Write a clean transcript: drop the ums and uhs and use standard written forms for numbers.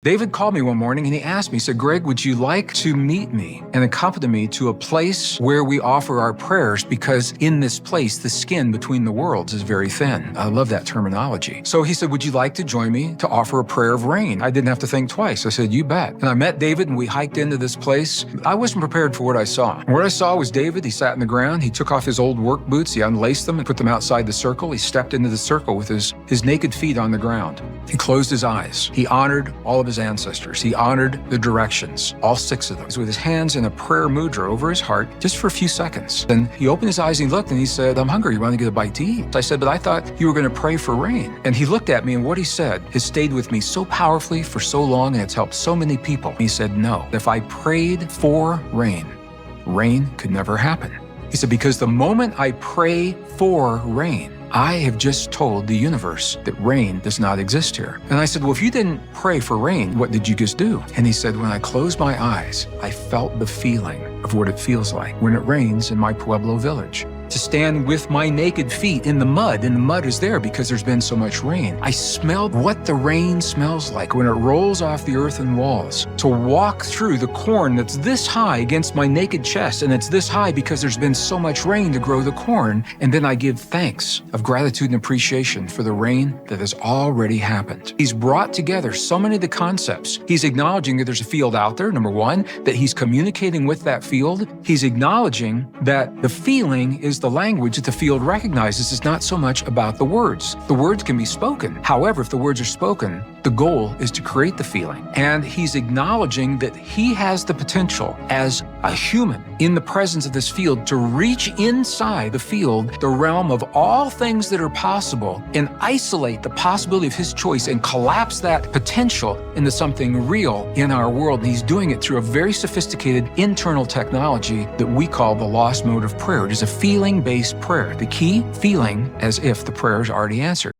David called me one morning and he asked me, he said, Greg, would you like to meet me and accompany me to a place where we offer our prayers? Because in this place, the skin between the worlds is very thin. I love that terminology. So he said, would you like to join me to offer a prayer of rain? I didn't have to think twice. I said, you bet. And I met David and we hiked into this place. I wasn't prepared for what I saw. What I saw was David. He sat in the ground. He took off his old work boots. He unlaced them and put them outside the circle. He stepped into the circle with his naked feet on the ground. He closed his eyes. He honored all of his ancestors. He honored the directions, all 6 of them, with his hands in a prayer mudra over his heart, just for a few seconds. Then he opened his eyes and he looked and he said, I'm hungry. You want to get a bite to eat? I said, but I thought you were going to pray for rain. And he looked at me and what he said has stayed with me so powerfully for so long and it's helped so many people. He said, no, if I prayed for rain, rain could never happen. He said, because the moment I pray for rain, I have just told the universe that rain does not exist here. And I said, well, if you didn't pray for rain, what did you just do? And he said, when I closed my eyes, I felt the feeling of what it feels like when it rains in my Pueblo village. To stand with my naked feet in the mud, and the mud is there because there's been so much rain. I smelled what the rain smells like when it rolls off the earthen walls. To walk through the corn that's this high against my naked chest, and it's this high because there's been so much rain to grow the corn, and then I give thanks of gratitude and appreciation for the rain that has already happened. He's brought together so many of the concepts. He's acknowledging that there's a field out there, number one, that he's communicating with that field. He's acknowledging that the feeling is the language that the field recognizes. Is not so much about the words. The words can be spoken. However, if the words are spoken, the goal is to create the feeling. And he's acknowledging that he has the potential as a human in the presence of this field to reach inside the field, the realm of all things that are possible, and isolate the possibility of his choice and collapse that potential into something real in our world. And he's doing it through a very sophisticated internal technology that we call the lost mode of prayer. It is a feeling-based prayer. The key, feeling as if the prayer is already answered.